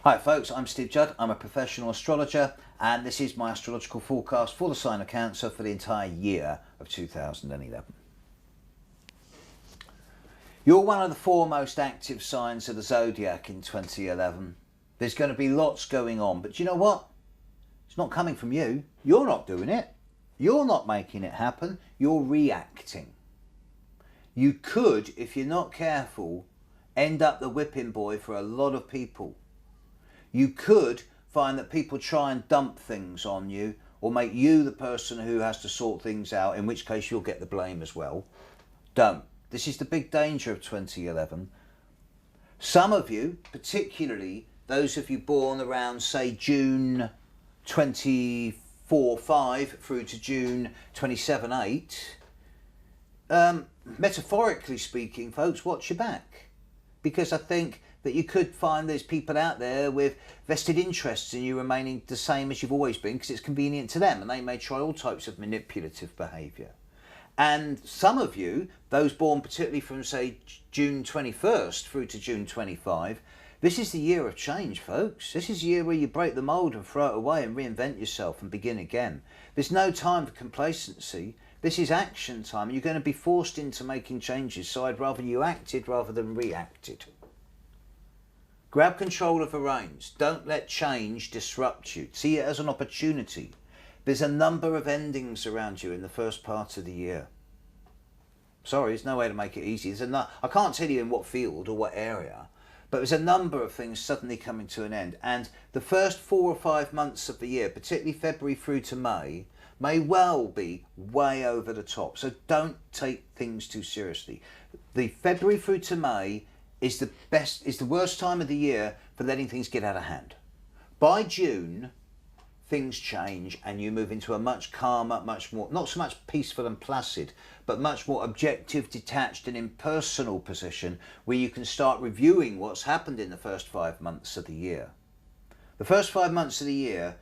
Hi folks, I'm Judd. I'm a professional astrologer and this is my astrological forecast for the sign of Cancer for the entire year of 2011. You're one of the four most active signs of the zodiac in 2011. There's going to be lots going on, but you know what? It's not coming from you. You're not doing it. You're not making it happen. You're reacting. You could, if you're not careful, end up the whipping boy for a lot of people. You could find that people try and dump things on you or make you the person who has to sort things out, in which case you'll get the blame as well. Don't. This is the big danger of 2011. Some of you, particularly those of you born around, say, June 24-5 through to June 27-8, metaphorically speaking, folks, watch your back. Because I think that you could find there's people out there with vested interests in you remaining the same as you've always been because it's convenient to them, and they may try all types of manipulative behaviour. And some of you, those born particularly from, say, June 21st through to June 25, this is the year of change, folks. This is the year where you break the mould and throw it away and reinvent yourself and begin again. There's no time for complacency. This is action time. You're going to be forced into making changes, so I'd rather you acted rather than reacted. Grab control of the reins. Don't let change disrupt you. See it as an opportunity. There's a number of endings around you in the first part of the year. Sorry, there's no way to make it easy. I can't tell you in what field or what area, but there's a number of things suddenly coming to an end. And the first 4 or 5 months of the year, particularly February through to May well be way over the top. So don't take things too seriously. The February through to May is the worst time of the year for letting things get out of hand. By June, things change and you move into a much calmer, much more, not so much peaceful and placid, but much more objective, detached and impersonal position where you can start reviewing what's happened in the first 5 months of the year. The first 5 months of the year,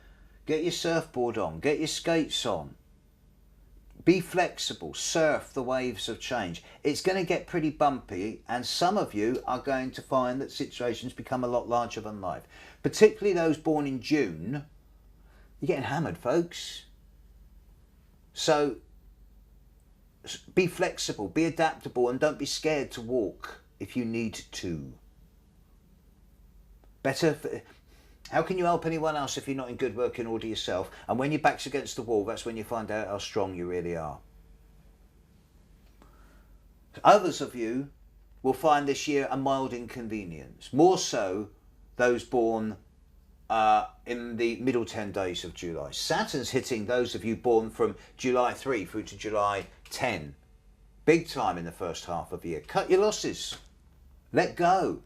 get your surfboard on, get your skates on. Be flexible, surf the waves of change. It's going to get pretty bumpy, and some of you are going to find that situations become a lot larger than life. Particularly those born in June. You're getting hammered, folks. So be flexible, be adaptable, and don't be scared to walk if you need to. How can you help anyone else if you're not in good working order yourself? And when your back's against the wall, that's when you find out how strong you really are. Others of you will find this year a mild inconvenience. More so those born in the middle 10 days of July. Saturn's hitting those of you born from July 3 through to July 10. Big time in the first half of the year. Cut your losses. Let go.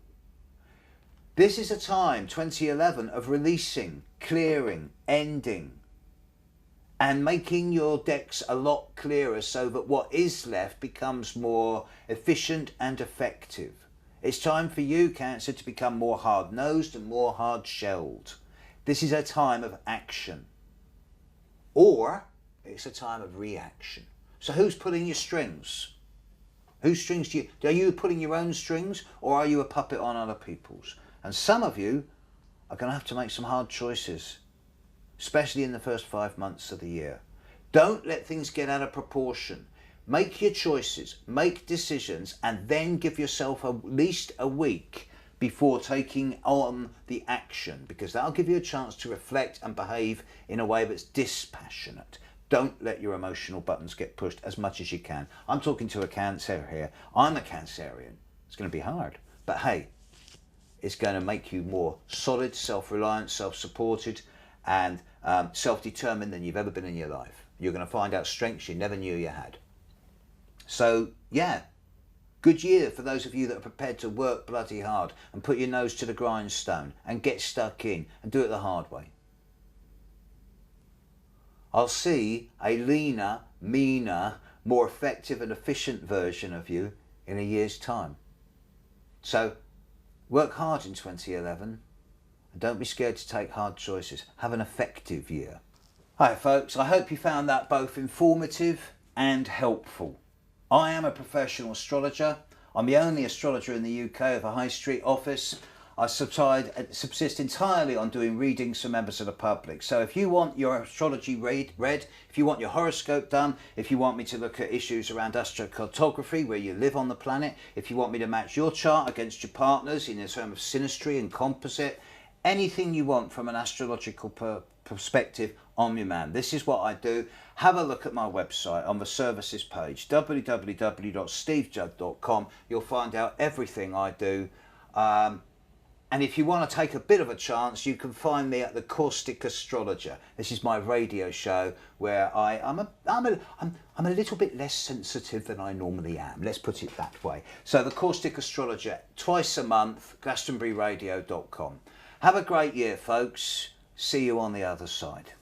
This is a time, 2011, of releasing, clearing, ending, and making your decks a lot clearer so that what is left becomes more efficient and effective. It's time for you, Cancer, to become more hard-nosed and more hard-shelled. This is a time of action. Or it's a time of reaction. So who's pulling your strings? Whose strings do you... Are you pulling your own strings or are you a puppet on other people's? And some of you are going to have to make some hard choices, especially in the first 5 months of the year. Don't let things get out of proportion. Make your choices, make decisions, and then give yourself at least a week before taking on the action, because that'll give you a chance to reflect and behave in a way that's dispassionate. Don't let your emotional buttons get pushed as much as you can. I'm talking to a Cancer here. I'm a Cancerian. It's going to be hard, but hey, it's going to make you more solid, self-reliant, self-supported and self-determined than you've ever been in your life. You're going to find out strengths you never knew you had. So yeah, good year for those of you that are prepared to work bloody hard and put your nose to the grindstone and get stuck in and do it the hard way. I'll see a leaner, meaner, more effective and efficient version of you in a year's time. So work hard in 2011 and don't be scared to take hard choices. Have an effective year. Hi folks, I hope you found that both informative and helpful. I am a professional astrologer. I'm the only astrologer in the UK with a high street office. I subsist entirely on doing readings for members of the public. So if you want your astrology read, if you want your horoscope done, if you want me to look at issues around astrocartography, where you live on the planet, if you want me to match your chart against your partner's in terms of synastry and composite, anything you want from an astrological perspective, I'm your man. This is what I do. Have a look at my website on the services page, www.stevejudd.com. You'll find out everything I do. And if you want to take a bit of a chance, you can find me at the Caustic Astrologer. This is my radio show where I'm a little bit less sensitive than I normally am. Let's put it that way. So the Caustic Astrologer, twice a month, glastonburyradio.com. Have a great year, folks. See you on the other side.